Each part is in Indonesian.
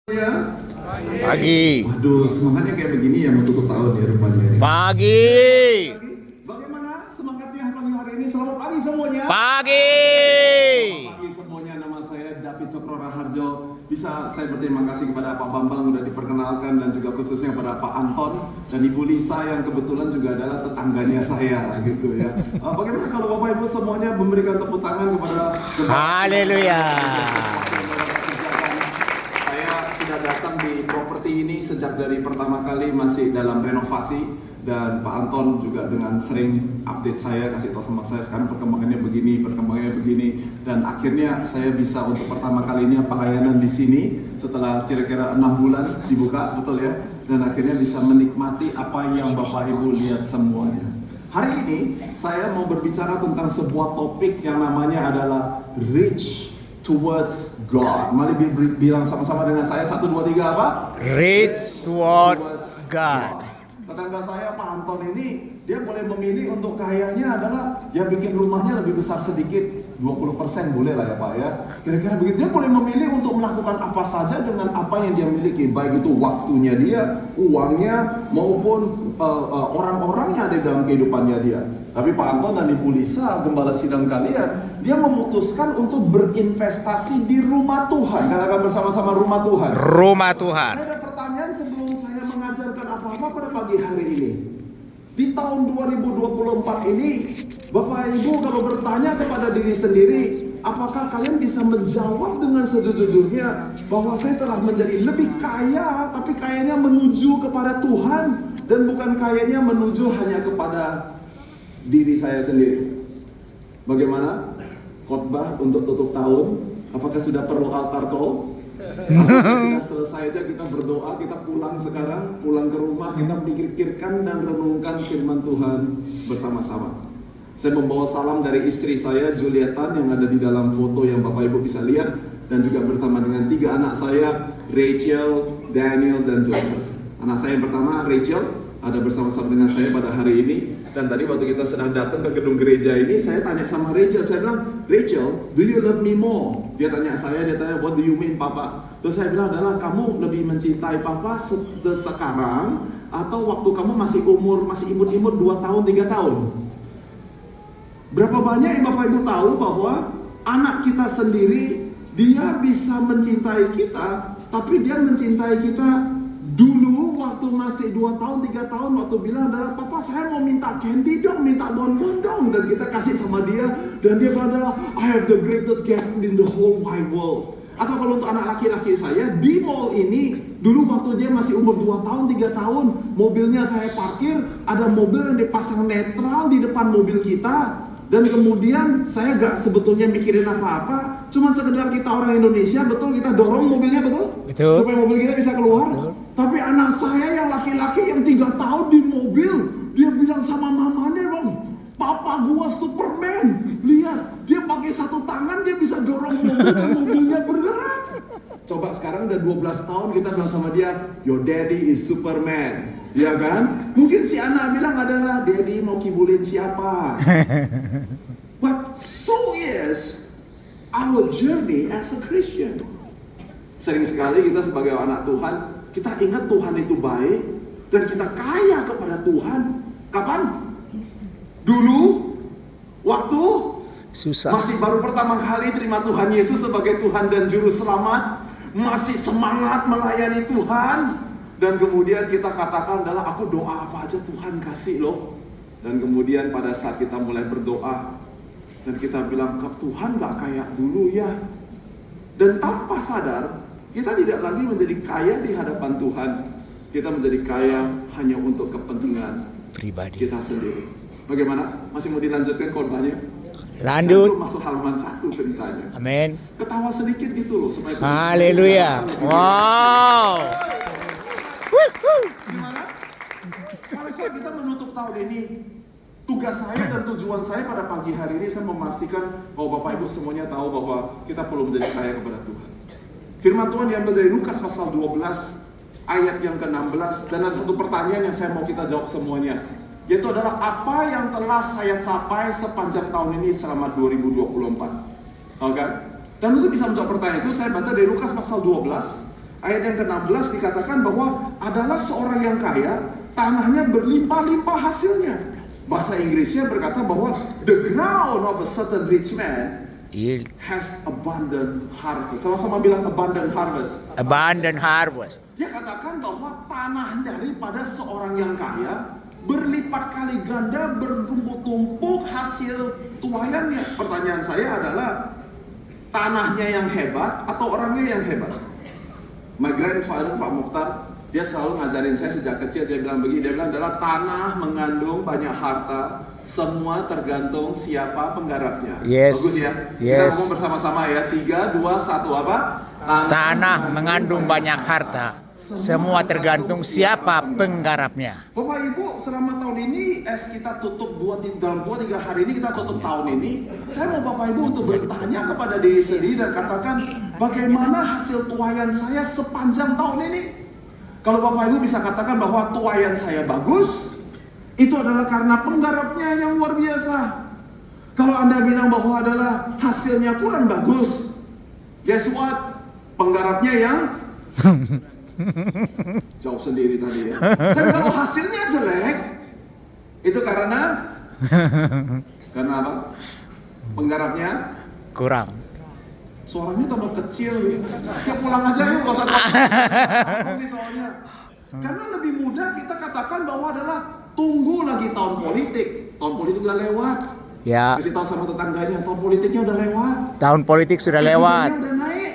Ya. Pagi. Waduh, semangatnya kayak begini ya mau tutup tahun ya rupanya. Pagi. Bagaimana semangatnya pagi hari ini? Selamat pagi semuanya. Pagi. Selamat pagi semuanya. Nama saya David Cokro Raharjo. Bisa saya berterima kasih kepada Pak Bambang sudah diperkenalkan dan juga khususnya kepada Pak Anton dan Ibu Lisa yang kebetulan juga adalah tetangganya saya gitu ya. Bagaimana kalau Bapak Ibu semuanya memberikan tepuk tangan kepada Haleluya. Sudah datang di properti ini sejak dari pertama kali masih dalam renovasi, dan Pak Anton juga dengan sering update saya, kasih tahu sama saya sekarang perkembangannya begini, dan akhirnya saya bisa untuk pertama kalinya pelayanan di sini setelah kira-kira 6 bulan dibuka, betul ya, dan akhirnya bisa menikmati apa yang Bapak Ibu lihat semuanya. Hari ini saya mau berbicara tentang sebuah topik yang namanya adalah Reach Towards God. Mari bilang sama-sama dengan saya, 1, 2, 3 apa? Reach towards God. Tetangga saya Pak Anton ini, dia boleh memilih untuk kayaknya adalah ya bikin rumahnya lebih besar sedikit, 20% boleh lah ya Pak ya. Kira-kira begitu. Dia boleh memilih untuk melakukan apa saja dengan apa yang dia miliki, baik itu waktunya dia, uangnya, maupun orang-orang yang ada dalam kehidupannya dia. Tapi Pak Anton dan Ibu Lisa, gembala sidang kalian, dia memutuskan untuk berinvestasi di rumah Tuhan. Katakan bersama-sama, rumah Tuhan. Rumah Tuhan. Saya ada pertanyaan sebelum saya mengajarkan apa-apa pada pagi hari ini. Di tahun 2024 ini, Bapak Ibu kalau bertanya kepada diri sendiri, apakah kalian bisa menjawab dengan sejujurnya bahwa saya telah menjadi lebih kaya, tapi kayanya menuju kepada Tuhan, dan bukan kayanya menuju hanya kepada diri saya sendiri. Bagaimana khotbah untuk tutup tahun? Apakah sudah perlu altar call? Sudah selesai aja kita berdoa, kita pulang sekarang, pulang ke rumah, kita pikirkan dan renungkan firman Tuhan bersama-sama. Saya membawa salam dari istri saya, Julieta, yang ada di dalam foto yang Bapak Ibu bisa lihat, dan juga bersama dengan 3 anak saya, Rachel, Daniel, dan Joseph. Anak saya yang pertama, Rachel, ada bersama-sama dengan saya pada hari ini. Dan tadi waktu kita sedang datang ke gedung gereja ini, saya tanya sama Rachel, saya bilang, Rachel, do you love me more? Dia tanya, what do you mean Papa? Terus saya bilang adalah, kamu lebih mencintai Papa sekarang, atau waktu kamu masih imut-imut 2 tahun, 3 tahun? Berapa banyak yang Bapak Ibu tahu bahwa anak kita sendiri, dia bisa mencintai kita, tapi dia mencintai kita dulu waktu masih 2 tahun, 3 tahun, waktu bilang adalah, Papa saya mau minta candy dong, minta bonbon dong, dan kita kasih sama dia, dan dia bilang adalah, I have the greatest gift in the whole wide world. Atau kalau untuk anak laki-laki saya, di mall ini, dulu waktu dia masih umur 2 tahun, 3 tahun, mobilnya saya parkir, ada mobil yang dipasang netral di depan mobil kita, dan kemudian saya gak sebetulnya mikirin apa-apa, cuman sekedar kita orang Indonesia, betul, kita dorong mobilnya, betul? Supaya mobil kita bisa keluar. Betul. Tapi anak saya yang laki-laki yang 3 tahun di mobil, dia bilang sama mamanya, Bang, Papa gua Superman. Lihat, dia pakai 1 tangan, dia bisa dorong mobil dan mobilnya bergerak. Coba sekarang udah 12 tahun kita bilang sama dia, your daddy is Superman. Ya kan? Mungkin si anak bilang adalah, daddy mau kibulin siapa? But so is our journey as a Christian. Sering sekali kita sebagai anak Tuhan, kita ingat Tuhan itu baik, dan kita kaya kepada Tuhan. Kapan? Dulu, waktu susah, masih baru pertama kali terima Tuhan Yesus sebagai Tuhan dan Juru Selamat, masih semangat melayani Tuhan, dan kemudian kita katakan adalah, aku doa apa aja Tuhan kasih loh. Dan kemudian pada saat kita mulai berdoa, dan kita bilang, Tuhan gak kayak dulu ya. Dan tanpa sadar, kita tidak lagi menjadi kaya di hadapan Tuhan. Kita menjadi kaya hanya untuk kepentingan pribadi kita sendiri. Bagaimana? Masih mau dilanjutkan khotbahnya? Lanjut. Masuk halaman 1 ceritanya. Amin. Ketawa sedikit gitu loh supaya. Haleluya. Wow. Gimana? Pada saat kita menutup tahun ini, tugas saya dan tujuan saya pada pagi hari ini, saya memastikan bahwa Bapak Ibu semuanya tahu bahwa kita perlu menjadi kaya kepada Tuhan. Firman Tuhan diambil dari Lukas pasal 12 ayat yang ke-16, dan ada satu pertanyaan yang saya mau kita jawab semuanya, yaitu adalah apa yang telah saya capai sepanjang tahun ini selama 2024. Oke? Dan untuk bisa menjawab pertanyaan itu, saya baca dari Lukas pasal 12 ayat yang ke-16 dikatakan bahwa adalah seorang yang kaya, tanahnya berlimpah-limpah hasilnya. Bahasa Inggrisnya berkata bahwa the ground of a certain rich man Yield. has abundant harvest. Sama-sama bilang abundant harvest. Abundant harvest. Dia katakan bahwa tanah daripada seorang yang kaya berlipat kali ganda, bertumpuk-tumpuk hasil tuayannya. Pertanyaan saya adalah, tanahnya yang hebat atau orangnya yang hebat? My grandfather, Pak Mukhtar, dia selalu ngajarin saya sejak kecil. Dia bilang begini, dia bilang adalah tanah mengandung banyak harta, semua tergantung siapa penggarapnya. Yes. Bagus ya? Yes. Kita ngomong bersama-sama ya. 3, 2, 1 apa? Tanah mengandung banyak harta. Semua tergantung siapa penggarapnya. Bapak Ibu, selama tahun ini kita tutup dalam 2-3 hari ini kita tutup tahun ini. Saya mau Bapak Ibu untuk bertanya kepada diri sendiri dan katakan, bagaimana hasil tuayan saya sepanjang tahun ini? Kalau Bapak Ibu bisa katakan bahwa tuayan saya bagus, itu adalah karena penggarapnya yang luar biasa. Kalau Anda bilang bahwa adalah hasilnya kurang bagus, guess what? Penggarapnya yang jawab sendiri tadi ya. Dan kalau hasilnya jelek, itu karena apa? Penggarapnya Kurang. suaranya tambah kecil gitu. Ya pulang aja yuk, nggak usah takut soalnya. Karena lebih mudah kita katakan bahwa adalah tunggu lagi tahun politik. Tahun politik udah lewat. Ya, Kasih tahu sama tetangganya, tahun politiknya udah lewat. tahun politik sudah lewat. Presidennya udah naik.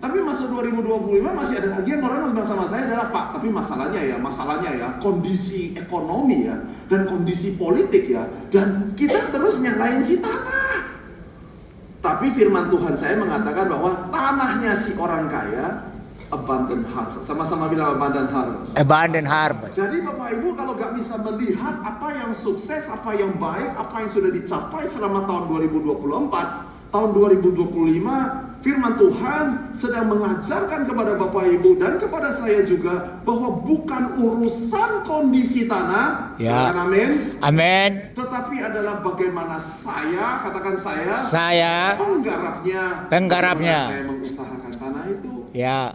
Tapi masuk 2025 masih ada lagi yang orang bilang sama saya adalah, Pak, tapi masalahnya ya kondisi ekonomi ya, dan kondisi politik ya, dan kita terus nyalain si tanah. Tapi firman Tuhan saya mengatakan bahwa tanahnya si orang kaya abundant harvest. Sama-sama bilang abundant harvest. Abundant harvest. Jadi Bapak Ibu kalau nggak bisa melihat apa yang sukses, apa yang baik, apa yang sudah dicapai selama tahun 2024, tahun 2025, firman Tuhan sedang mengajarkan kepada Bapak Ibu dan kepada saya juga bahwa bukan urusan kondisi tanah, Ya. katakan amin, Amin. tetapi adalah bagaimana saya, katakan Saya penggarapnya, Penggarapnya. bagaimana saya mengusahakan tanah itu. ya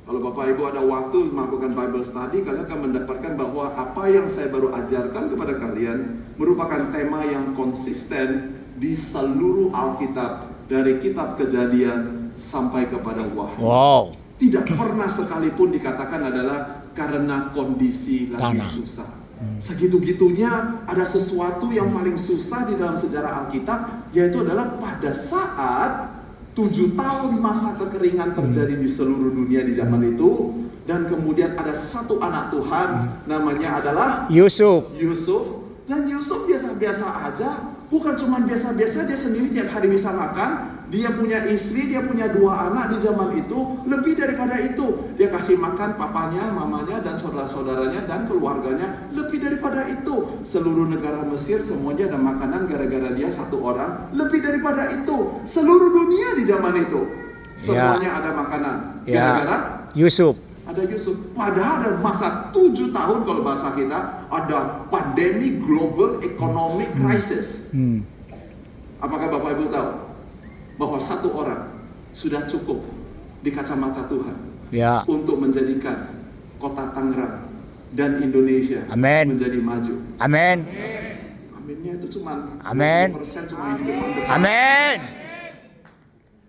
Kalau Bapak Ibu ada waktu melakukan Bible study, kalian akan mendapatkan bahwa apa yang saya baru ajarkan kepada kalian merupakan tema yang konsisten di seluruh Alkitab, dari kitab Kejadian sampai kepada Wahyu. wow. Tidak pernah sekalipun dikatakan adalah karena kondisi lagi Tanah. susah. Segitu-gitunya ada sesuatu yang paling susah di dalam sejarah Alkitab, yaitu adalah pada saat 7 tahun masa kekeringan terjadi di seluruh dunia di zaman itu, dan kemudian ada satu anak Tuhan namanya adalah Yusuf. Yusuf. Dan Yusuf biasa-biasa aja, bukan cuma biasa-biasa, dia sendiri tiap hari bisa makan, dia punya istri, dia punya 2 anak di zaman itu. Lebih daripada itu, dia kasih makan papanya, mamanya, dan saudara-saudaranya dan keluarganya. Lebih daripada itu, seluruh negara Mesir semuanya ada makanan gara-gara dia satu orang. Lebih daripada itu, seluruh dunia di zaman itu semuanya ada makanan gara-gara Yusuf. ada Yusuf. Padahal ada masa 7 tahun kalau bahasa kita ada pandemi global economic crisis. Apakah Bapak Ibu tahu bahwa satu orang sudah cukup di kacamata Tuhan Ya. untuk menjadikan kota Tangerang dan Indonesia Amin. menjadi maju? Amin. Aminnya itu cuma Amin. 20% cuma yang di depan. Amin.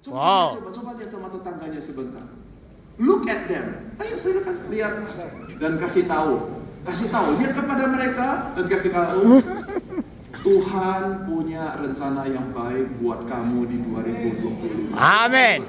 Coba, Wow. coba lihat sama tetangganya sebentar. Look at them. Ayo silakan lihat dan kasih tahu. Lihat kepada mereka dan kasih tahu. Tuhan punya rencana yang baik buat kamu di 2025. Amin.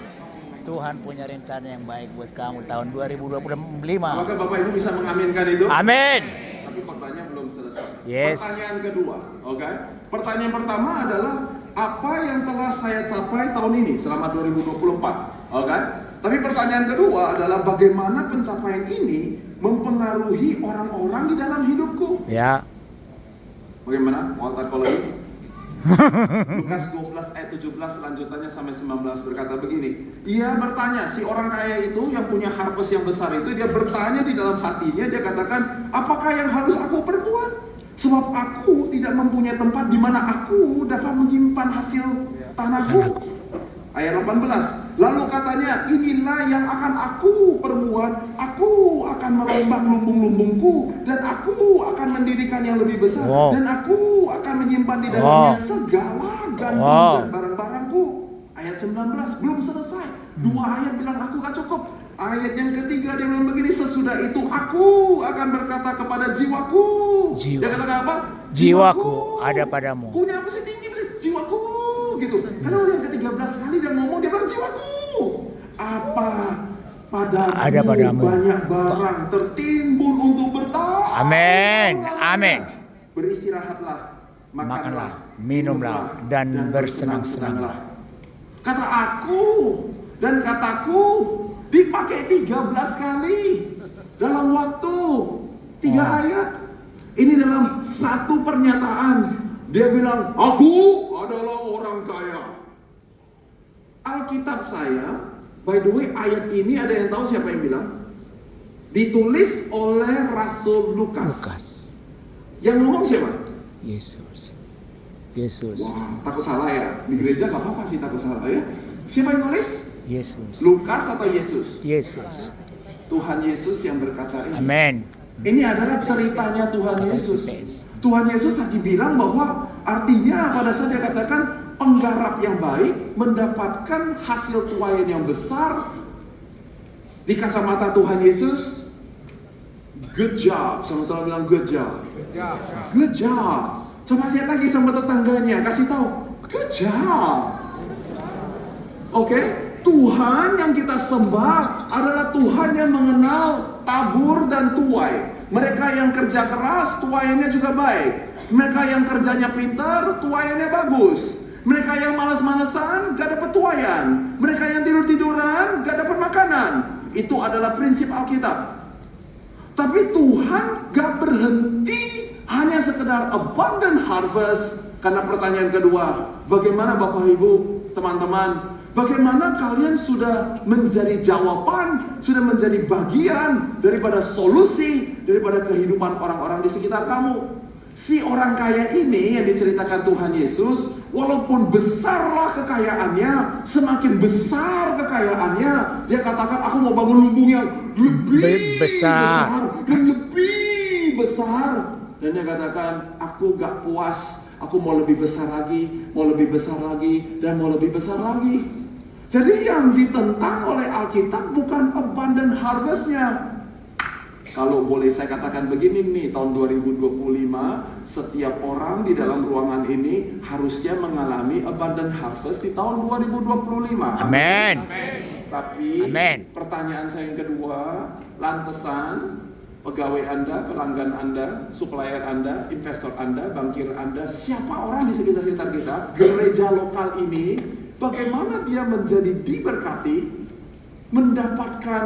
Tuhan punya rencana yang baik buat kamu tahun 2025. Apakah Bapak Ibu bisa mengaminkan itu? Amin. Tapi khotbahnya belum selesai. Yes. Pertanyaan kedua, oke? Pertanyaan pertama adalah apa yang telah saya capai tahun ini selama 2024, oke? Tapi pertanyaan kedua adalah bagaimana pencapaian ini mempengaruhi orang-orang di dalam hidupku? Ya. Bagaimana? Walter Koloni? Lukas 12 ayat 17 lanjutannya sampai 19 berkata begini. Ia bertanya, si orang kaya itu yang punya harvest yang besar itu, dia bertanya di dalam hatinya, dia katakan, apakah yang harus aku perbuat? Sebab aku tidak mempunyai tempat di mana aku dapat menyimpan hasil tanahku. Ayat 18. Lalu katanya, inilah yang akan aku perbuat. Aku akan merombak lumbung-lumbungku, dan aku akan mendirikan yang lebih besar. Dan aku akan menyimpan di dalamnya segala gandum dan barang-barangku. Ayat 19 belum selesai. 2 ayat bilang aku gak cukup. Ayat yang ketiga dia bilang begini, sesudah itu aku akan berkata kepada jiwaku. Dia katakan apa? Jiwaku ada padamu. Kunya apa sih tinggi sih? Jiwaku gitu. Karena udah yang ke-13 kali dia ngomong, dia bilang jiwaku. Apa Ada padamu banyak barang tertimbun untuk bertahan. Amin. Amin. Beristirahatlah, makanlah, minumlah, dan bersenang-senanglah. Kata aku dan kataku dipakai 13 kali dalam waktu 3 ayat. Ini dalam satu pernyataan. Dia bilang, aku adalah orang kaya. Alkitab saya, by the way, ayat ini ada yang tahu siapa yang bilang? Ditulis oleh Rasul Lukas. Yang ngomong siapa? Yesus. Wah, takut salah ya. Di gereja gak apa-apa sih takut salah ya. Siapa yang nulis? Yesus. Lukas atau Yesus? Yesus. Tuhan Yesus yang berkata ini. Amin. Ini adalah ceritanya Tuhan Yesus. Tuhan Yesus lagi bilang bahwa artinya pada saat dia katakan penggarap yang baik mendapatkan hasil tuaian yang besar. Di kacamata Tuhan Yesus, good job. Sama-sama bilang good job. Good job. Coba lihat lagi sama tetangganya, kasih tahu good job. Oke, Tuhan yang kita sembah adalah Tuhan yang mengenal tabur dan tuai. Mereka yang kerja keras, tuaiannya juga baik. Mereka yang kerjanya pintar, tuaiannya bagus. Mereka yang malas-malesan, gak dapat tuaian. Mereka yang tidur-tiduran, gak dapat makanan. Itu adalah prinsip Alkitab. Tapi Tuhan gak berhenti hanya sekedar abundant harvest. Karena pertanyaan kedua, bagaimana Bapak Ibu, teman-teman, bagaimana kalian sudah menjadi jawaban, sudah menjadi bagian daripada solusi, daripada kehidupan orang-orang di sekitar kamu. Si orang kaya ini yang diceritakan Tuhan Yesus, walaupun besarlah kekayaannya, semakin besar kekayaannya, dia katakan aku mau bangun lumbung yang lebih besar dan lebih besar. Dan dia katakan aku gak puas, aku mau lebih besar lagi, mau lebih besar lagi, dan mau lebih besar lagi. Jadi yang ditentang oleh Alkitab bukan abundant harvest-nya. Kalau boleh saya katakan begini nih, tahun 2025 setiap orang di dalam ruangan ini harusnya mengalami abundant harvest di tahun 2025. Amin. Tapi Amin. pertanyaan saya yang kedua, lantesan pegawai Anda, pelanggan Anda, supplier Anda, investor Anda, bankir Anda, siapa orang di sekitar kita, gereja lokal ini, bagaimana dia menjadi diberkati, mendapatkan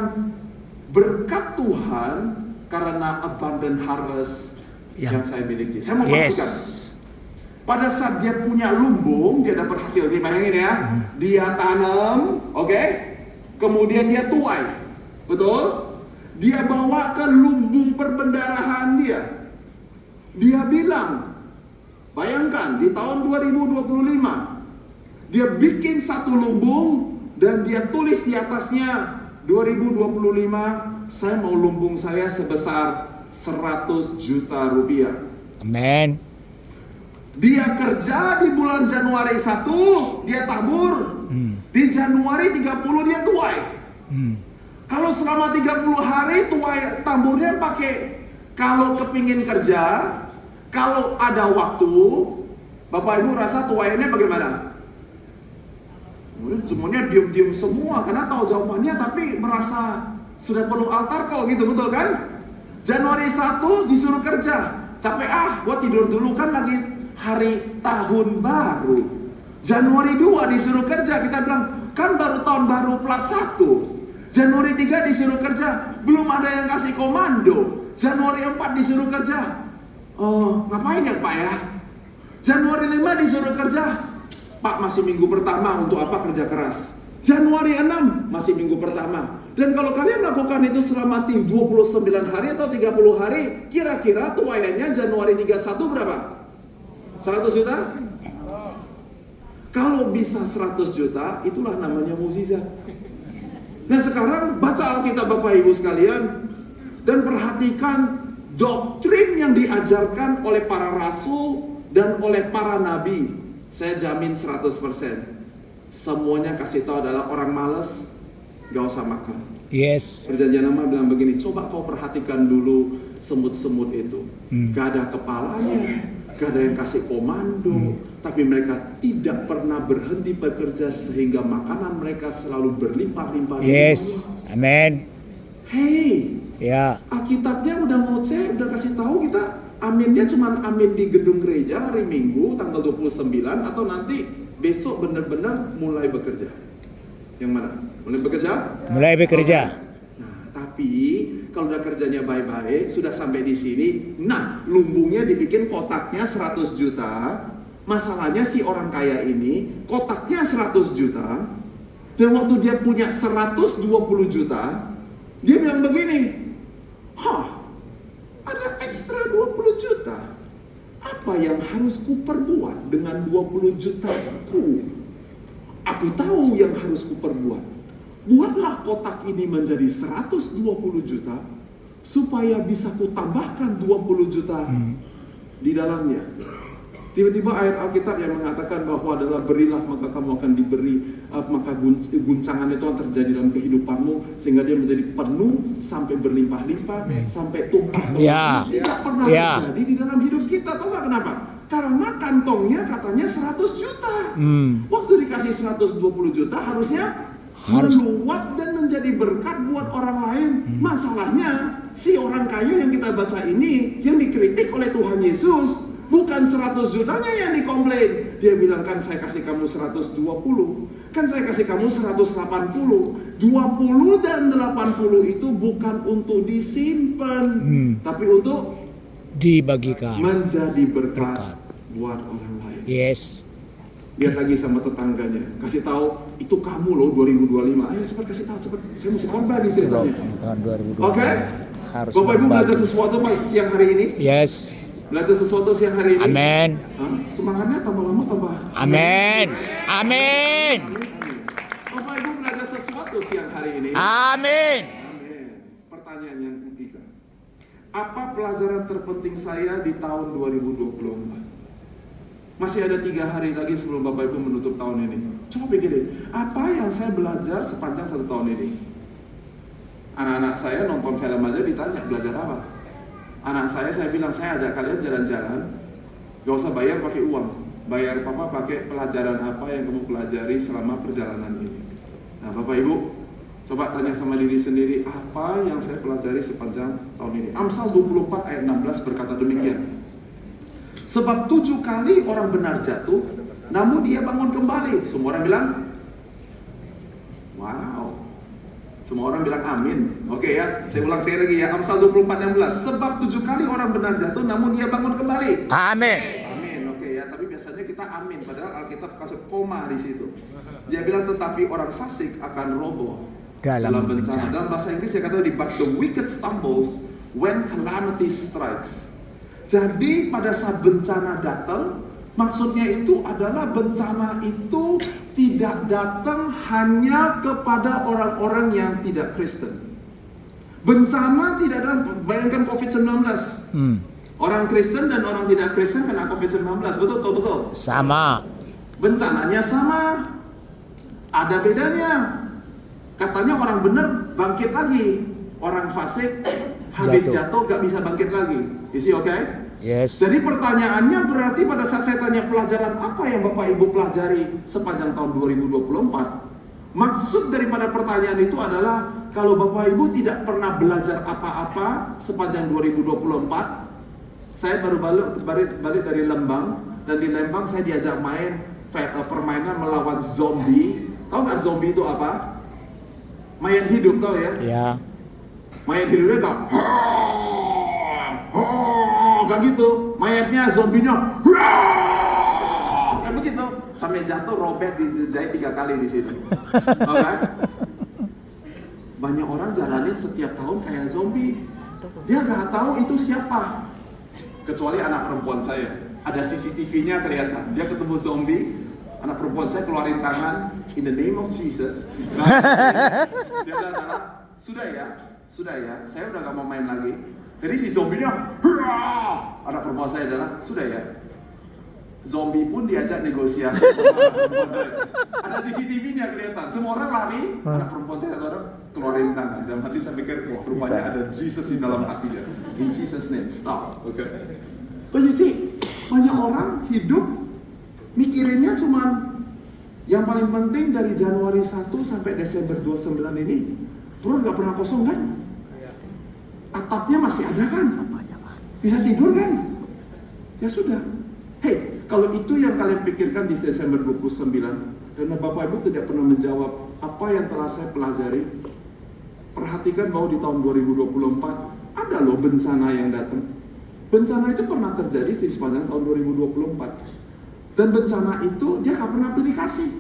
berkat Tuhan karena abundant harvest yang saya miliki. Saya mau pastikan, pada saat dia punya lumbung, dia dapat hasil. Nih bayangin ya, dia tanam, oke, kemudian dia tuai, betul? Dia bawa ke lumbung perbendarahan dia. Dia bilang, bayangkan di tahun 2025, dia bikin satu lumbung dan dia tulis di atasnya 2025 saya mau lumbung saya sebesar 100 juta rupiah. Amin. Dia kerja di bulan Januari 1 dia tabur. Di Januari 30 dia tuai. Kalau selama 30 hari tuai taburnya pakai, kalau kepingin kerja, kalau ada waktu, Bapak Ibu rasa tuaiannya bagaimana? Semuanya diam-diam semua karena tahu jawabannya tapi merasa sudah perlu altar call gitu, betul kan? Januari 1 disuruh kerja, capek gua tidur dulu kan lagi hari tahun baru. Januari 2 disuruh kerja, kita bilang kan baru tahun baru plus 1. Januari 3 disuruh kerja, belum ada yang kasih komando. Januari 4 disuruh kerja, ngapain ya Pak ya? Januari 5 disuruh kerja, Pak masih minggu pertama, untuk apa kerja keras? Januari 6 masih minggu pertama. Dan kalau kalian lakukan itu selama 29 hari atau 30 hari, kira-kira tuaiannya Januari 31 berapa? 100 juta? Kalau bisa 100 juta, itulah namanya mukjizat. Nah sekarang baca Alkitab Bapak Ibu sekalian, dan perhatikan doktrin yang diajarkan oleh para rasul dan oleh para nabi. Saya jamin 100%. Semuanya kasih tahu adalah orang malas, gak usah makan. Yes. Perjanjian Lama bilang begini, coba kau perhatikan dulu semut-semut itu. Gak ada kepalanya, gak ada yang kasih komando, tapi mereka tidak pernah berhenti bekerja sehingga makanan mereka selalu berlimpah-limpah. Yes. Amin. Hey, Ya. Alkitabnya udah ngoceh, udah kasih tahu kita aminnya cuma amin di gedung gereja hari Minggu tanggal 29 atau nanti besok benar-benar mulai bekerja. Yang mana? Mulai bekerja? Mulai bekerja. Nah, tapi kalau udah kerjanya baik-baik, sudah sampai di sini, nah lumbungnya dibikin kotaknya 100 juta. Masalahnya si orang kaya ini kotaknya 100 juta, dan waktu dia punya 120 juta, dia bilang begini, ada ekstra 20 juta. Apa yang harus kuperbuat dengan 20 jutaku? Aku tahu yang harus kuperbuat. Buatlah kotak ini menjadi 120 juta, supaya bisa kutambahkan 20 juta di dalamnya. Tiba-tiba ayat Alkitab yang mengatakan bahwa adalah berilah maka kamu akan diberi, maka guncangan itu akan terjadi dalam kehidupanmu sehingga dia menjadi penuh sampai berlimpah-limpah, sampai tumpah. Ya. Tidak pernah Ya. terjadi di dalam hidup kita. Tahu nggak kenapa? Karena kantongnya katanya 100 juta. Waktu dikasih 120 juta harusnya meluap dan menjadi berkat buat orang lain. Masalahnya si orang kaya yang kita baca ini yang dikritik oleh Tuhan Yesus, bukan 100 jutanya yang dikomplain. Dia bilang, kan saya kasih kamu 120, kan saya kasih kamu 180. 20 dan 80 itu bukan untuk disimpan, tapi untuk Dibagikan. menjadi berkat Berkat. buat orang lain. Yes. Lihat lagi sama tetangganya, kasih tahu itu kamu loh 2025. Ayo cepat kasih tahu, cepat. Saya mesti korban nih ceritanya. Tahun 2020. Oke? Harus Bapak Ibu berbagi. belajar sesuatu Pak siang hari ini? Yes. Belajar sesuatu siang hari ini? Amin. Hah? Semangatnya tambah lama tambah. Amin. Amin. Bapak Ibu belajar sesuatu siang hari ini? Amin. Amin. Pertanyaan yang ketiga. Apa pelajaran terpenting saya di tahun 2024? Masih ada 3 hari lagi sebelum Bapak Ibu menutup tahun ini. Coba pikirin, apa yang saya belajar sepanjang 1 tahun ini? Anak-anak saya nonton film aja ditanya, belajar apa? Anak saya bilang, saya ajak kalian jalan-jalan, gak usah bayar pakai uang. Bayar papa pakai pelajaran apa yang kamu pelajari selama perjalanan ini. Nah Bapak Ibu, coba tanya sama diri sendiri, apa yang saya pelajari sepanjang tahun ini? Amsal 24 ayat 16 berkata demikian. Sebab 7 kali orang benar jatuh, namun dia bangun kembali. Semua orang bilang, wow. Semua orang bilang amin. Oke ya, saya ulang sekali lagi ya. Amsal 24 16. Sebab 7 kali orang benar jatuh, namun dia bangun kembali. Amin. Amin. Oke ya, tapi biasanya kita amin. Padahal Alkitab kasih koma di situ. Dia bilang tetapi orang fasik akan roboh Dalam bencana. Dalam bahasa Inggris saya kata but the wicked stumbles when calamity strikes. Jadi pada saat bencana datang, maksudnya itu adalah bencana itu tidak datang hanya kepada orang-orang yang tidak Kristen. Bencana tidak datang, bayangkan COVID-19. Orang Kristen dan orang tidak Kristen kena COVID-19, betul? Sama. Bencananya sama, ada bedanya. Katanya orang benar bangkit lagi, orang fasik habis jatuh gak bisa bangkit lagi. Is it okay? Yes. Jadi pertanyaannya berarti pada saat saya tanya pelajaran apa yang Bapak Ibu pelajari sepanjang tahun 2024, maksud daripada pertanyaan itu adalah kalau Bapak Ibu tidak pernah belajar apa-apa sepanjang 2024, saya baru balik dari Lembang, dan di Lembang saya diajak main permainan melawan zombie. Tahu nggak zombie itu apa? Mayat hidup, tahu ya? Ya. Mayat hidupnya gak gitu, mayatnya zombinya kayak begitu, sampai jatuh robek dijahit 3 kali di situ. Okay? Banyak orang jalanin setiap tahun kayak zombie, dia gak tahu itu siapa, kecuali anak perempuan saya. Ada CCTV-nya kelihatan, dia ketemu zombie, Anak perempuan saya keluarin tangan in the name of Jesus. Nah, dia bilang adalah sudah ya, saya udah gak mau main lagi. Jadi si zombinya, hurrah! Anak perempuan saya adalah sudah ya. Zombie pun diajak negosiasi sama anak perempuan saya. Ada CCTV-nya kelihatan. Semua orang lari, anak perempuan saya satu orang keluarin tangan. Dalam hati saya pikir, wah rupanya ada Jesus di dalam hatinya. In Jesus name, stop. Oke. But you see, banyak orang hidup mikirinnya cuman yang paling penting dari Januari 1 sampai Desember 29 ini, perut gak pernah kosong kan? Atapnya masih ada kan? Bisa tidur kan? Ya sudah. Hey, kalau itu yang kalian pikirkan di Desember 29, dan Bapak Ibu tidak pernah menjawab apa yang telah saya pelajari, perhatikan bahwa di tahun 2024 ada loh bencana yang datang. Bencana itu pernah terjadi di sepanjang tahun 2024. Dan bencana itu dia gak pernah pilih kasih.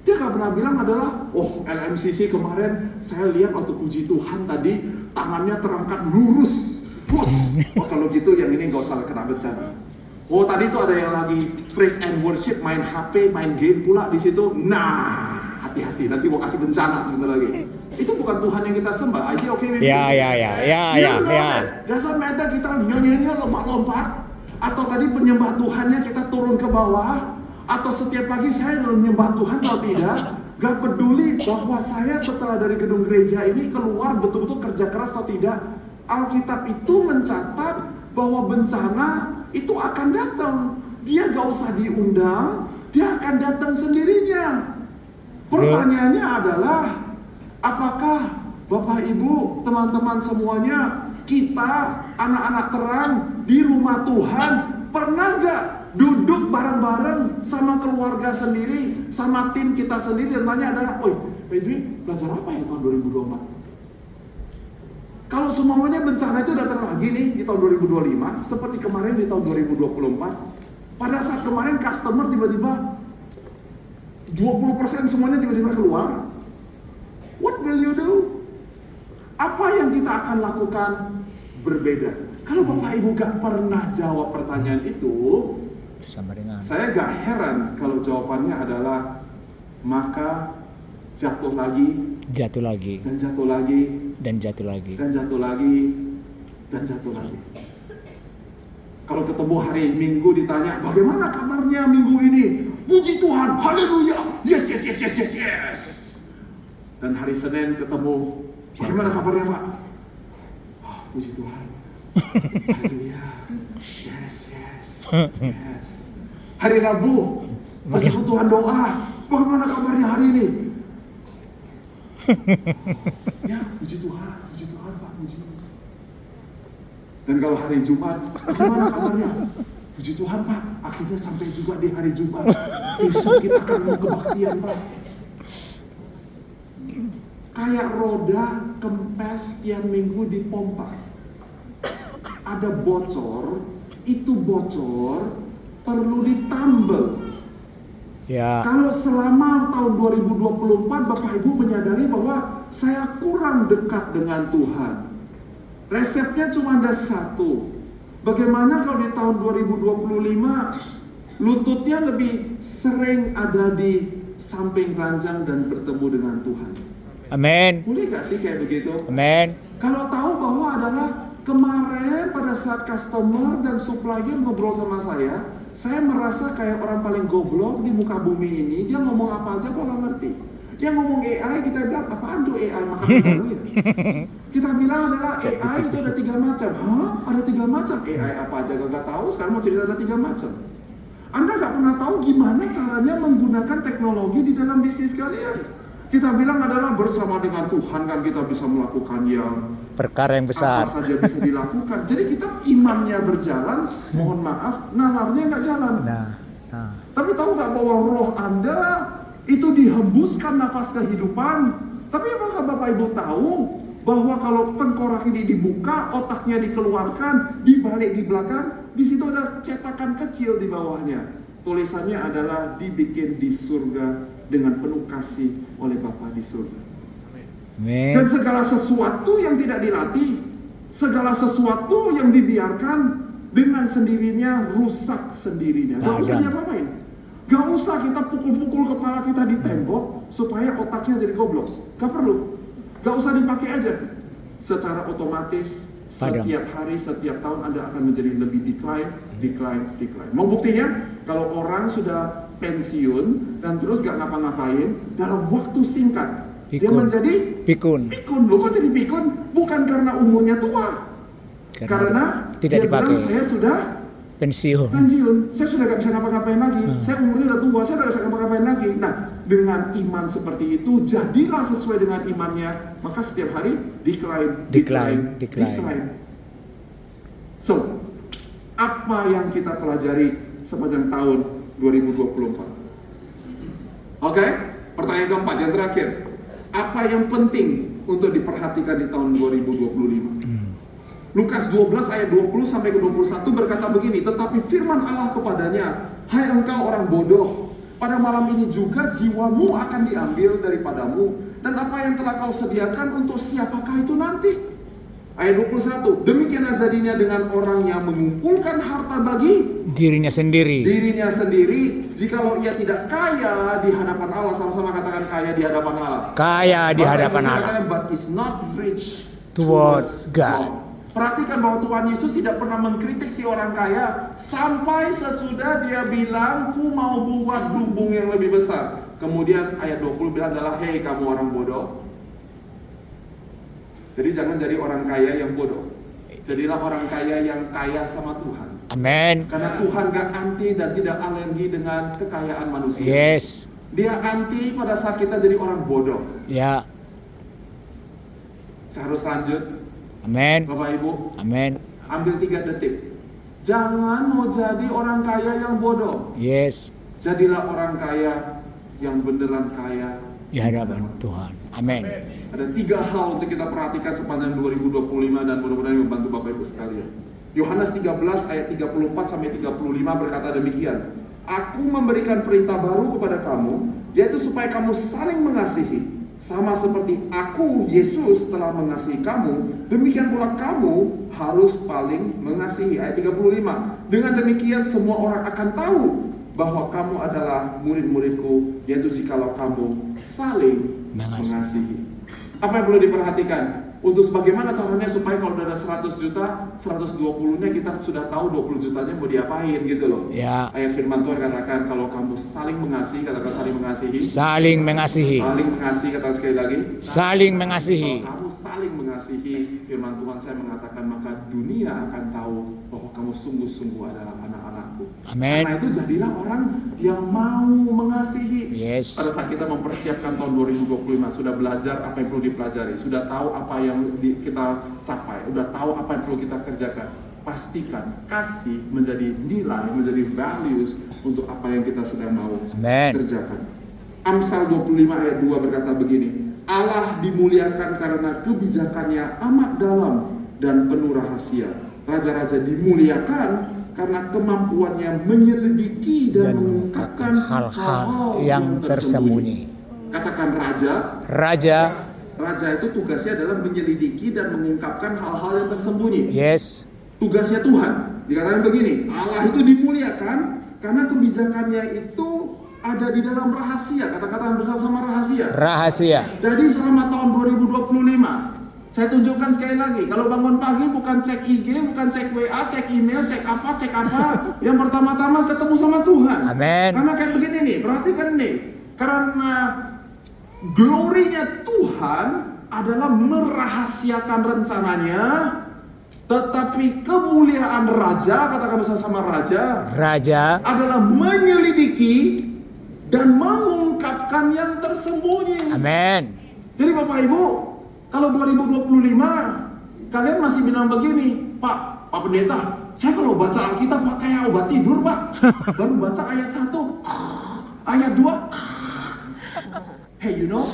Dia gak pernah bilang adalah, oh LMCC kemarin saya lihat waktu puji Tuhan tadi tangannya terangkat lurus. Oh kalau gitu yang ini gak usah kena bencana. Oh tadi itu ada yang lagi praise and worship, main HP, main game pula di situ. Nah, hati-hati nanti mau kasih bencana sebentar lagi. Itu bukan Tuhan yang kita sembah. Aja oke. Ya. Dasar meta kita nyanyinya lompat-lompat. Atau tadi penyembah Tuhannya kita turun ke bawah. Atau setiap pagi saya menyembah Tuhan atau tidak. Gak peduli bahwa saya setelah dari gedung gereja ini keluar betul-betul kerja keras atau tidak. Alkitab itu mencatat bahwa bencana itu akan datang. Dia gak usah diundang, dia akan datang sendirinya. Pertanyaannya adalah, apakah Bapak Ibu, teman-teman semuanya, kita anak-anak terang di rumah Tuhan pernah gak duduk bareng-bareng sama keluarga sendiri, sama tim kita sendiri dan tanya adalah, oi, Pak Edwin belajar apa ya tahun 2024? Kalau semuanya bencana itu datang lagi nih di tahun 2025, seperti kemarin di tahun 2024, pada saat kemarin customer tiba-tiba 20% semuanya tiba-tiba keluar, what will you do? Apa yang kita akan lakukan berbeda? Kalau Bapak Ibu gak pernah jawab pertanyaan itu, saya gak heran kalau jawabannya adalah maka jatuh lagi, dan jatuh lagi, dan jatuh lagi. dan jatuh lagi, dan jatuh lagi. Kalau ketemu hari Minggu ditanya, bagaimana kabarnya minggu ini? Puji Tuhan, haleluya, yes. Dan hari Senin ketemu, bagaimana kabarnya Pak? Oh, puji Tuhan, haleluya, yes. Hari Rabu, kebutuhan doa, bagaimana kabarnya hari ini? Ya, puji Tuhan Pak, puji. Dan kalau hari Jumat, bagaimana kabarnya? Puji Tuhan Pak, akhirnya sampai juga di hari Jumat. Besok kita akan mau kebaktian Pak. Kayak roda kempes tiap minggu dipompa. Ada bocor, itu bocor perlu ditambal. Ya. Kalau selama tahun 2024 Bapak Ibu menyadari bahwa saya kurang dekat dengan Tuhan, resepnya cuma ada satu. Bagaimana kalau di tahun 2025 lututnya lebih sering ada di samping ranjang dan bertemu dengan Tuhan? Amin. Boleh gak sih kayak begitu? Amin. Kalau tahu bahwa adalah kemarin pada saat customer dan supplier ngobrol sama saya merasa kayak orang paling goblok di muka bumi ini. Dia ngomong apa aja gua gak ngerti. Dia ngomong AI, kita bilang apaan tuh AI, makan baru ya. Kita bilang adalah AI itu ada 3 macam. Hah? Ada 3 macam? AI apa aja gak tahu, sekarang mau cerita ada 3 macam. Anda gak pernah tahu gimana caranya menggunakan teknologi di dalam bisnis kalian. Kita bilang adalah bersama dengan Tuhan kan kita bisa melakukan yang Perkara yang besar. apa saja bisa dilakukan. Jadi kita imannya berjalan, mohon maaf, nalarnya nggak jalan. Nah. Tapi tahu nggak bahwa roh Anda itu dihembuskan nafas kehidupan? Tapi apakah Bapak Ibu tahu bahwa kalau tengkorak ini dibuka, otaknya dikeluarkan, dibalik di belakang, di situ ada cetakan kecil di bawahnya. Tulisannya adalah dibikin di surga dengan penuh kasih oleh Bapa di surga. Amin. Dan segala sesuatu yang tidak dilatih, segala sesuatu yang dibiarkan dengan sendirinya rusak sendirinya. Gak usah diapa-apain. Gak usah kita pukul-pukul kepala kita di tembok supaya otaknya jadi goblok. Gak perlu. Gak usah dipakai aja. Secara otomatis Padam. setiap hari, setiap tahun Anda akan menjadi lebih decline. Mau buktinya? Kalau orang sudah pensiun dan terus gak ngapa-ngapain, dalam waktu singkat dia Pikun. menjadi Pikun. pikun. Loh kok jadi pikun? Bukan karena umurnya tua. Karena tidak dia dipakai. bilang saya sudah Pensiun. saya sudah gak bisa ngapa-ngapain lagi. Saya umurnya udah tua, saya udah gak bisa ngapa-ngapain lagi. Nah, dengan iman seperti itu, jadilah sesuai dengan imannya, maka setiap hari decline. So, apa yang kita pelajari sepanjang tahun 2024? Oke, pertanyaan keempat, yang terakhir. Apa yang penting untuk diperhatikan di tahun 2025? Lukas 12 ayat 20 sampai ke 21 berkata begini, tetapi firman Allah kepadanya, hai engkau orang bodoh, pada malam ini juga jiwamu akan diambil daripadamu, dan apa yang telah kau sediakan untuk siapakah itu nanti? Ayat 21, demikianlah jadinya dengan orang yang mengumpulkan harta bagi Dirinya sendiri. jikalau ia tidak kaya di hadapan Allah. Sama-sama katakan kaya di hadapan Allah. Kaya di Bahasa hadapan Inggrisnya Allah. katakan, but is not rich Toward towards God. Perhatikan bahwa Tuhan Yesus tidak pernah mengkritik si orang kaya sampai sesudah dia bilang, ku mau buat lumbung yang lebih besar. Kemudian ayat 20 bilang adalah, hei kamu orang bodoh. Jadi jangan jadi orang kaya yang bodoh. Jadilah orang kaya yang kaya sama Tuhan. Amin. Karena Tuhan gak anti dan tidak alergi dengan kekayaan manusia. Yes. Dia anti pada saat kita jadi orang bodoh. Ya. Saya harus lanjut. Amin. Bapak Ibu, Amin. ambil 3 detik. Jangan mau jadi orang kaya yang bodoh. Yes. Jadilah orang kaya yang beneran kaya Di hadapan Tuhan. Amin. Ada 3 hal untuk kita perhatikan sepanjang 2025 dan mudah-mudahan membantu Bapak Ibu sekalian. Yohanes 13 ayat 34 sampai 35 berkata demikian. Aku memberikan perintah baru kepada kamu, yaitu supaya kamu saling mengasihi. Sama seperti aku, Yesus, telah mengasihi kamu, demikian pula kamu harus paling mengasihi. Ayat 35. Dengan demikian semua orang akan tahu bahwa kamu adalah murid-muridku, yaitu jikalau kamu saling mengasihi. Apa yang perlu diperhatikan? Untuk bagaimana caranya supaya kalau udah ada 100 juta, 120-nya kita sudah tahu 20 jutanya mau diapain gitu loh. Ya. Ayat firman Tuhan katakan kalau kamu saling mengasihi, katakan saling mengasihi. Saling mengasihi. Saling mengasihi, katakan sekali lagi. Saling mengasihi. Kalau kamu saling mengasihi, firman Tuhan saya mengatakan maka dunia akan tahu bahwa kamu sungguh-sungguh adalah anak-anakku. Amin. Karena itu jadilah orang yang mau mengasihi. Yes. Pada saat kita mempersiapkan tahun 2025, sudah belajar apa yang perlu dipelajari, sudah tahu apa yang kita capai, sudah tahu apa yang perlu kita kerjakan. Pastikan kasih menjadi nilai, menjadi values untuk apa yang kita sedang mau Amen. kerjakan. Amsal 25 ayat 2 berkata begini, Allah dimuliakan karena kebijakannya amat dalam dan penuh rahasia. Raja-raja dimuliakan karena kemampuannya menyelidiki dan mengungkapkan hal-hal yang tersembunyi. Katakan raja. Raja itu tugasnya adalah menyelidiki dan mengungkapkan hal-hal yang tersembunyi. Yes. Tugasnya Tuhan. Dikatakan begini, Allah itu dimuliakan karena kebijakannya itu ada di dalam rahasia. Kata-kata bersama rahasia. Rahasia. Jadi selama tahun 2025, saya tunjukkan sekali lagi, kalau bangun pagi bukan cek IG, bukan cek WA, cek email, cek apa. Yang pertama-tama ketemu sama Tuhan. Amin. Karena kayak begini nih, perhatikan nih. Karena glorinya Tuhan adalah merahasiakan rencananya, tetapi kemuliaan Raja, katakan bersama Raja adalah menyelidiki dan mengungkapkan yang tersembunyi. Amin. Jadi Bapak Ibu, kalau 2025 kalian masih bilang begini, Pak Pendeta, saya kalau baca Alkitab Pak kayak obat tidur Pak. Baru baca ayat 1, ayat 2. Hey, you know,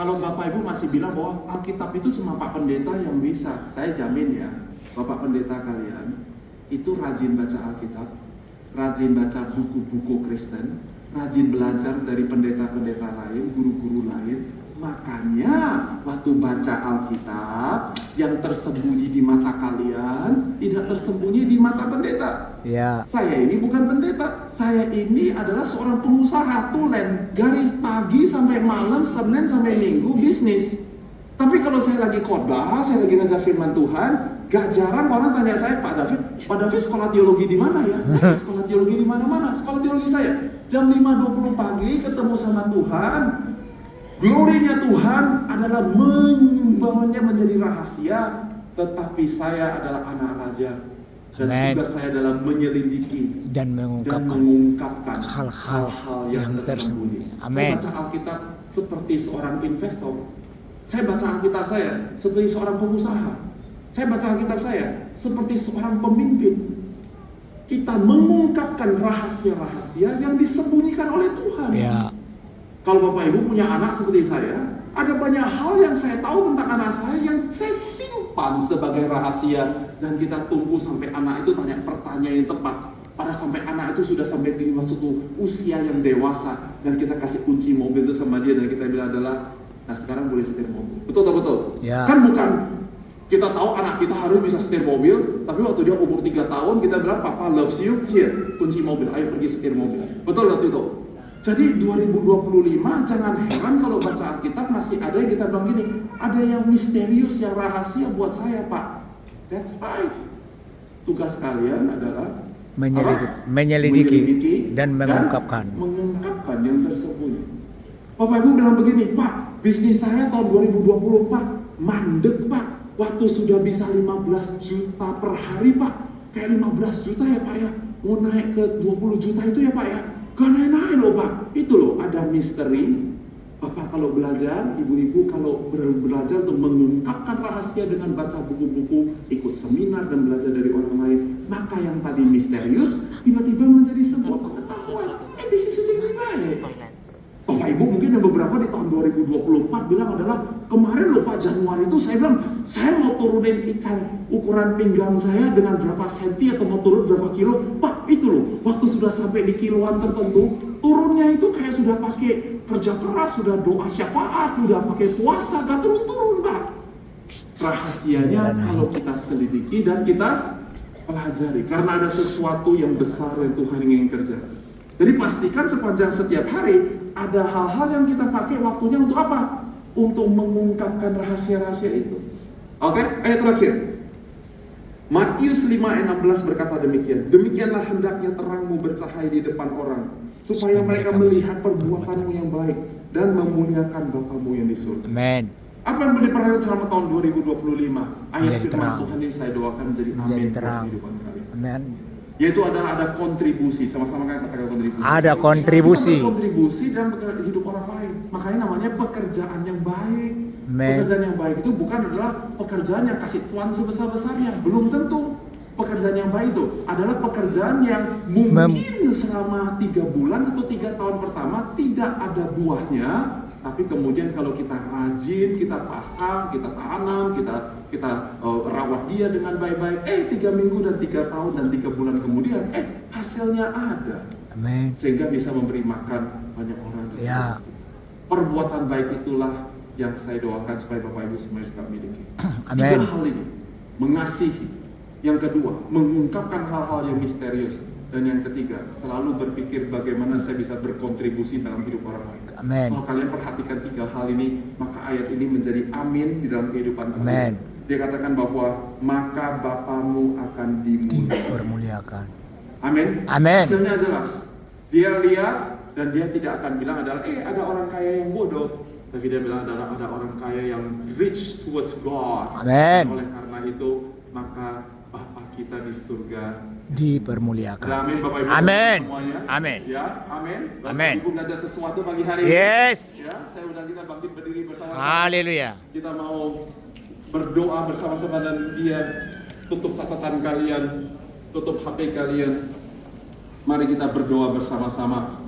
kalau Bapak Ibu masih bilang bahwa Alkitab itu cuma Pak Pendeta yang bisa, saya jamin ya, Bapak Pendeta kalian itu rajin baca Alkitab, rajin baca buku-buku Kristen, rajin belajar dari pendeta-pendeta lain, guru-guru lain, Makanya waktu baca Alkitab, yang tersembunyi di mata kalian tidak tersembunyi di mata pendeta. Ya. Saya ini bukan pendeta, saya ini adalah seorang pengusaha tulen, garis pagi sampai malam, Senin sampai Minggu bisnis. Tapi kalau saya lagi khotbah, saya lagi ngajar firman Tuhan, gak jarang orang tanya saya, Pak David sekolah teologi di mana ya? Saya sekolah teologi di mana-mana. Sekolah teologi saya jam 5.20 pagi ketemu sama Tuhan. Glorinya Tuhan adalah menyumbangnya menjadi rahasia, tetapi saya adalah anak raja. Dan Amen. tugas saya adalah menyelidiki Dan mengungkapkan hal-hal yang tersembunyi. Amen. Saya baca Alkitab seperti seorang investor. Saya baca Alkitab saya seperti seorang pengusaha. Saya baca Alkitab saya seperti seorang pemimpin. Kita mengungkapkan rahasia-rahasia yang disembunyikan oleh Tuhan. Ya. Kalau Bapak Ibu punya anak seperti saya, ada banyak hal yang saya tahu tentang anak saya yang saya simpan sebagai rahasia, dan kita tunggu sampai anak itu tanya pertanyaan yang tepat. Pada sampai anak itu sudah sampai di suatu usia yang dewasa, dan kita kasih kunci mobil itu sama dia, dan kita bilang adalah, nah sekarang boleh setir mobil. Betul tak betul? Ya. Kan bukan kita tahu anak kita harus bisa setir mobil, tapi waktu dia umur 3 tahun kita bilang Papa loves you, here kunci mobil, ayo pergi setir mobil. Betul waktu itu? Jadi 2025 jangan heran kalau baca Alkitab masih ada yang kita bilang gini, ada yang misterius, yang rahasia buat saya Pak. That's right. Tugas kalian adalah menyelidiki dan mengungkapkan yang tersembunyi. Bapak Ibu bilang begini, Pak, bisnis saya tahun 2024 mandek Pak. Waktu sudah bisa 15 juta per hari Pak. Kayak 15 juta ya Pak ya. Mau naik ke 20 juta itu ya Pak ya. Gak naik-naik loh Pak. Itu loh ada misteri. Bapak kalau belajar, ibu-ibu kalau belajar untuk mengungkapkan rahasia dengan baca buku-buku, ikut seminar dan belajar dari orang lain, maka yang tadi misterius tiba-tiba menjadi sebuah pengetahuan. This is lebih baik. Bapak Ibu mungkin ada beberapa di tahun 2024 bilang adalah, kemarin loh Pak Januari itu saya bilang saya mau turunin ikan ukuran pinggang saya dengan berapa senti atau mau turun berapa kilo. Pak itu loh waktu sudah sampai di kiloan tertentu, turunnya itu kayak sudah pakai kerja keras, sudah doa syafaat, sudah pakai puasa, gak turun-turun Pak. Rahasianya kalau kita selidiki dan kita pelajari, karena ada sesuatu yang besar yang Tuhan ingin kerja. Jadi pastikan sepanjang setiap hari ada hal-hal yang kita pakai waktunya untuk apa? Untuk mengungkapkan rahasia-rahasia itu. Oke, ayat terakhir. Matius 5 ayat 16 berkata demikian. Demikianlah hendaknya terangmu bercahaya di depan orang, supaya mereka melihat perbuatanmu yang baik dan memuliakan Bapamu yang di surga. Amen. Apa yang boleh diperhatikan selama tahun 2025? Ayat Menjadi firman terang. Tuhan ini saya doakan menjadi Menjadi amin terang. dalam kehidupan kalian. Amen. Yaitu adalah ada kontribusi, sama-sama kan katakan kontribusi. Ada kontribusi. Kita berkontribusi dalam hidup orang lain. Makanya namanya pekerjaan yang baik. Amen. Pekerjaan yang baik itu bukan adalah pekerjaan yang kasih cuan sebesar-besarnya, belum tentu. Pekerjaan yang baik itu adalah pekerjaan yang mungkin selama 3 bulan atau 3 tahun pertama tidak ada buahnya, tapi kemudian kalau kita rajin, kita pasang, kita tanam, kita rawat dia dengan baik-baik, 3 minggu dan 3 tahun dan 3 bulan kemudian, hasilnya ada. Amen. Sehingga bisa memberi makan banyak orang. Ya. Perbuatan baik itulah yang saya doakan supaya Bapak Ibu semua juga miliki. Amen. 3 hal ini, mengasihi. Yang kedua, mengungkapkan hal-hal yang misterius. Dan yang ketiga, selalu berpikir bagaimana saya bisa berkontribusi dalam hidup orang lain. Amen. Kalau kalian perhatikan 3 hal ini, maka ayat ini menjadi amin di dalam kehidupan kalian. Amen. Dia katakan bahwa maka Bapamu akan Dipermuliakan. Amin. Amin. Hasilnya jelas. Dia lihat dan dia tidak akan bilang adalah ada orang kaya yang bodoh. Tapi dia bilang adalah ada orang kaya yang reach towards God. Amen. Oleh karena itu, maka Bapa kita di surga Dipermuliakan. amin Bapak Ibu Amin. semuanya. Amin. Ya, amin. Bapak Amin. Ibu belajar sesuatu pagi hari ini. Yes. Ya, saya undang kita bangkit berdiri bersama-sama. Haleluya. Kita mau berdoa bersama-sama dan dia tutup catatan kalian, tutup HP kalian. Mari kita berdoa bersama-sama.